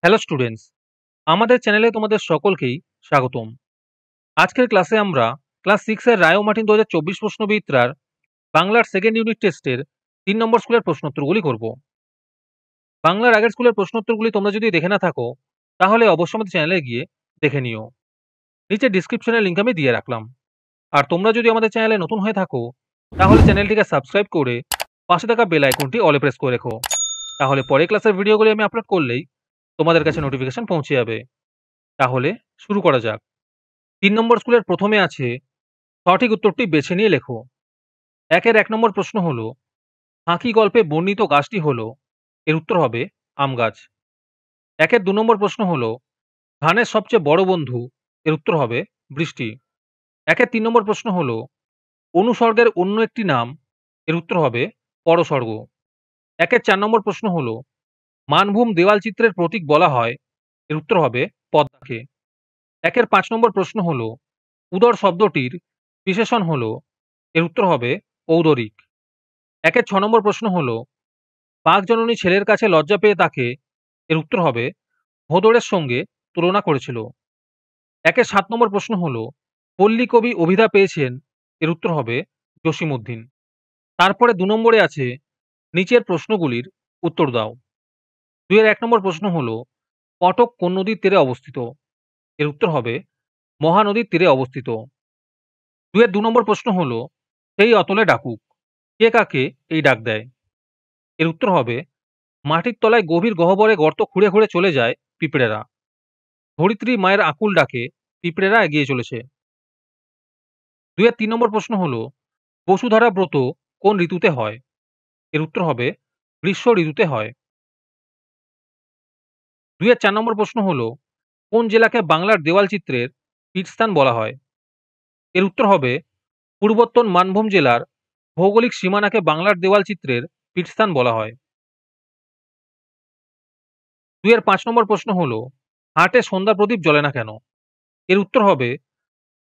Hello students, আমাদের চ্যানেলে তোমাদের সকলকেই স্বাগতম। আজকের ক্লাসে আমরা ক্লাস 6 এর রায় ও মার্টিন 2024 প্রশ্নবিচিত্রার বাংলার সেকেন্ড ইউনিট টেস্টের 3 নম্বর স্কুলের প্রশ্নোত্তরগুলি করব। বাংলার আগের স্কুলের প্রশ্নোত্তরগুলি তোমরা যদি দেখে না থাকো তাহলে অবশ্যই আমাদের চ্যানেলে গিয়ে দেখে নিও। নিচে ডিসক্রিপশনের লিংক আমি দিয়ে রাখলাম। আর তোমরা যদি আমাদের চ্যানেলে নতুন হয়ে থাকো তাহলে চ্যানেলটিকে সাবস্ক্রাইব করে পাশে থাকা বেল আইকনটি অলে প্রেস করে রেখো। তাহলে পরে ক্লাসের ভিডিওগুলি আমি আপলোড করলেই তোমাদের কাছে নোটিফিকেশন পৌঁছে যাবে। তাহলে শুরু করা যাক। 3 নম্বর স্কুলের প্রথমে আছে সঠিক উত্তরটি বেছে নিয়ে লেখো। একের 1 নম্বর প্রশ্ন হলো, হাঁকি গল্পে বর্ণিত গাছটি হলো, এর উত্তর হবে আম গাছ। একের 2 নম্বর প্রশ্ন হলো, ধানের সবচেয়ে বড় বন্ধু, এর উত্তর হবে বৃষ্টি। একের 3 নম্বর প্রশ্ন হলো, অনুসর্গের অন্য একটি নাম, এর উত্তর হবে পরসর্গ। একের 4 নম্বর প্রশ্ন হলো, মানভূম দেওয়াল চিত্রের প্রতীক বলা হয়, এর উত্তর হবে পদ্মাকে। একের 5 নম্বর প্রশ্ন হলো, উদর শব্দটির বিশেষণ হলো, এর উত্তর হবে ঔদরিক। একের 6 নম্বর প্রশ্ন হলো, বাঘজননী ছেলের কাছে লজ্জা পেয়ে তাকে, এর উত্তর হবে ভোঁদড়ের সঙ্গে তুলনা করেছিল। একের 7 নম্বর প্রশ্ন হলো, পল্লী কবি অভিধা পেয়েছেন, এর উত্তর হবে জসীমউদ্দিন। তারপরে 2 নম্বরে আছে নিচের প্রশ্নগুলির উত্তর দাও। 2 এর 1 নম্বর প্রশ্ন হলো, কটক কোন নদীর তীরে অবস্থিত, এর উত্তর হবে মহানদীর তীরে অবস্থিত। 2 এর 2 নম্বর প্রশ্ন হলো, সেই অতলে ডাকুক, কে কাকে এই ডাক দেয়, এর উত্তর হবে মাটির তলায় গভীর গহ্বরে গর্ত খুঁড়ে খুঁড়ে চলে যায় পিঁপড়েরা। ধরিত্রী মায়ের আকুল ডাকে পিঁপড়েরা এগিয়ে চলেছে। 2 এর 3 নম্বর প্রশ্ন হলো, বসুধারা ব্রত কোন ঋতুতে হয়, এর উত্তর হবে গ্রীষ্ম ঋতুতে হয়। 2 এর 4 নম্বর প্রশ্ন হলো, কোন জেলাকে বাংলার দেওয়াল চিত্রের পীঠস্থান বলা হয়, এর উত্তর হবে পূর্বোত্তর মানভূম জেলার ভৌগোলিক সীমানাকে বাংলার দেওয়াল চিত্রের পীঠস্থান বলা হয়। 2 এর 5 নম্বর প্রশ্ন হলো, হাটে সন্ধ্যা প্রদীপ জ্বলে না কেন, এর উত্তর হবে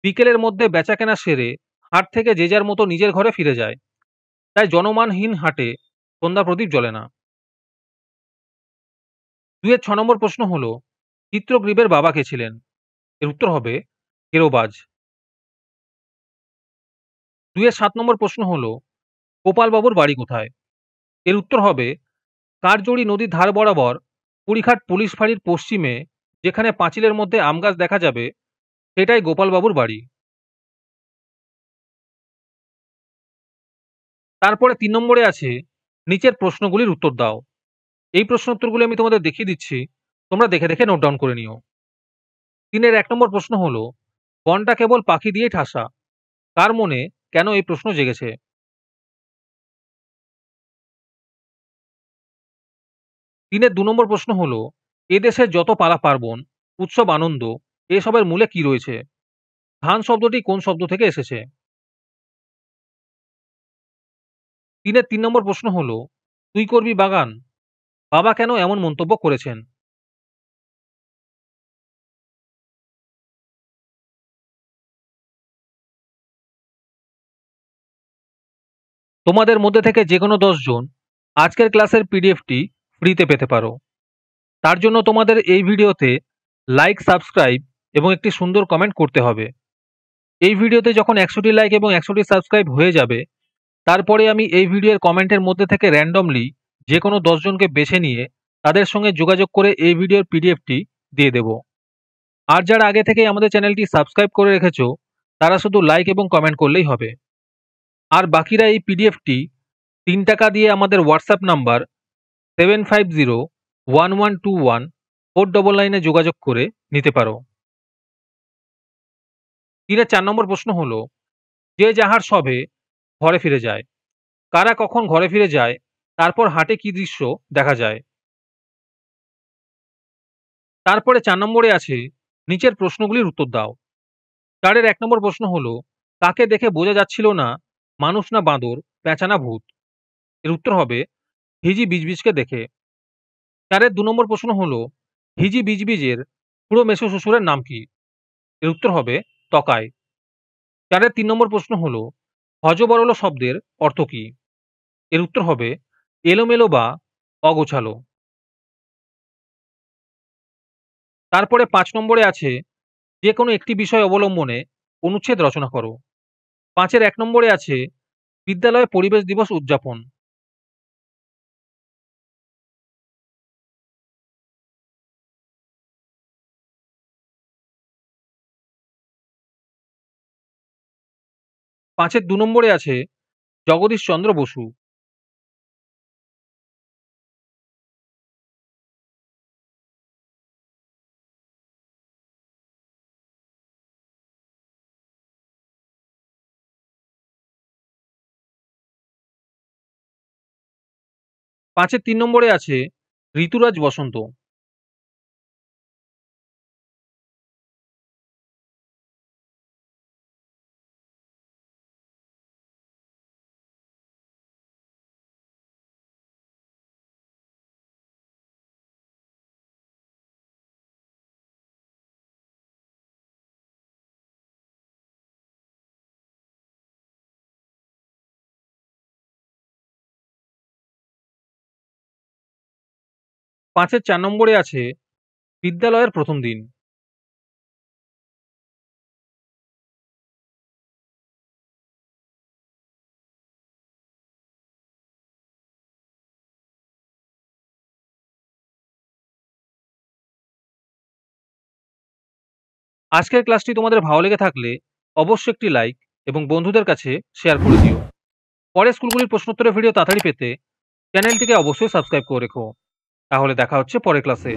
বিকেলের মধ্যে বেচাকেনা সেরে হাট থেকে যে যার মতো নিজের ঘরে ফিরে যায়, তাই জনমানহীন হাটে সন্ধ্যা প্রদীপ জ্বলে না। 2 এর 6 নম্বর প্রশ্ন হলো, চিত্রগ্রীবের বাবা কে ছিলেন, এর উত্তর হবে কেরোবাজ। 2 এর 7 নম্বর প্রশ্ন হলো, গোপালবাবুর বাড়ি কোথায়, এর উত্তর হবে কারজড়ি নদীর ধার বরাবর কুড়িঘাট পুলিশ ফাঁড়ির পশ্চিমে, যেখানে পাঁচিলের মধ্যে আম গাছ দেখা যাবে সেটাই গোপালবাবুর বাড়ি। তারপরে 3 নম্বরে আছে নিচের প্রশ্নগুলির উত্তর দাও। এই প্রশ্ন উত্তরগুলি আমি তোমাদের দেখিয়ে দিচ্ছি, তোমরা দেখে দেখে নোট ডাউন করে নিও। 3 এর 1 নম্বর প্রশ্ন হলো, বনটা কেবল পাখি দিয়ে ঠাসা, কার মনে কেন এই প্রশ্ন জেগেছে। 3 এর 2 নম্বর প্রশ্ন হলো, এদেশের যত পালা পার্বণ, উৎসব আনন্দ, এসবের মূলে কি রয়েছে, ধান শব্দটি কোন শব্দ থেকে এসেছে। 3 এর 3 নম্বর প্রশ্ন হলো, তুই করবি বাগান, বাবা কেন এমন মন্তব্য করেছেন। তোমাদের মধ্যে থেকে যে কোনো 10 জন আজকের ক্লাসের পিডিএফটি ফ্রিতে পেতে পারো। তার জন্য তোমাদের এই ভিডিওতে লাইক, সাবস্ক্রাইব এবং একটি সুন্দর কমেন্ট করতে হবে। এই ভিডিওতে যখন 100টি লাইক এবং 100টি সাবস্ক্রাইব হয়ে যাবে, তারপরে আমি এই ভিডিওর কমেন্টের মধ্যে থেকে র্যান্ডমলি যে কোনো 10 জনকে বেছে নিয়ে তাদের সঙ্গে যোগাযোগ করে এই ভিডিওর পিডিএফটি দিয়ে দেব। আর যারা আগে থেকেই আমাদের চ্যানেলটি সাবস্ক্রাইব করে রেখেছো তারা শুধু লাইক এবং কমেন্ট করলেই হবে। আর বাকিরা এই পিডিএফটি 3 টাকা দিয়ে আমাদের হোয়াটসঅ্যাপ নাম্বার 7501121499 যোগাযোগ করে নিতে পারো। 3 এর 4 নম্বর প্রশ্ন হলো, যে যাহার সবে ঘরে ফিরে যায়, কারা কখন ঘরে ফিরে যায়, তারপর হাটে কি দৃশ্য দেখা যায়। তারপরে 4 নম্বরে আছে নিচের প্রশ্নগুলির উত্তর দাও। 4 এর 1 নম্বর প্রশ্ন হলো, তাকে দেখে বোঝা যাচ্ছিল না মানুষ না বাঁদর, পেঁচা না ভূত, এর উত্তর হবে হিজি বিজবিজকে দেখে। 4 এর 2 নম্বর প্রশ্ন হলো, হিজি বিজবিজের খুড়ো মেসো শ্বশুরের নাম কি, এর উত্তর হবে তকাই। 4 এর 3 নম্বর প্রশ্ন হলো, হযবরল শব্দের অর্থ কি, এর উত্তর হবে এলোমেলো বা অগোছালো। তারপরে ৫ নম্বরে আছে যে কোনো একটি বিষয় অবলম্বনে অনুচ্ছেদ রচনা করো। ৫ এর ১ নম্বরে আছে বিদ্যালয়ে পরিবেশ দিবস উদযাপন। ৫ এর ২ নম্বরে আছে জগদীশচন্দ্র বসু। ৫ এর ৩ নম্বরে আছে ঋতুরাজ বসন্ত। ৫ এর ৪ নম্বরে আছে বিদ্যালয়ের প্রথম দিন। আজকের ক্লাসটি তোমাদের ভালো লেগে থাকলে অবশ্যই একটি লাইক এবং বন্ধুদের কাছে শেয়ার করে দিও। পরের স্কুলগুলির প্রশ্নোত্তরের ভিডিও তাড়াতাড়ি পেতে চ্যানেলটিকে অবশ্যই সাবস্ক্রাইব করে রেখো। তাহলে দেখা হচ্ছে পরের ক্লাসে।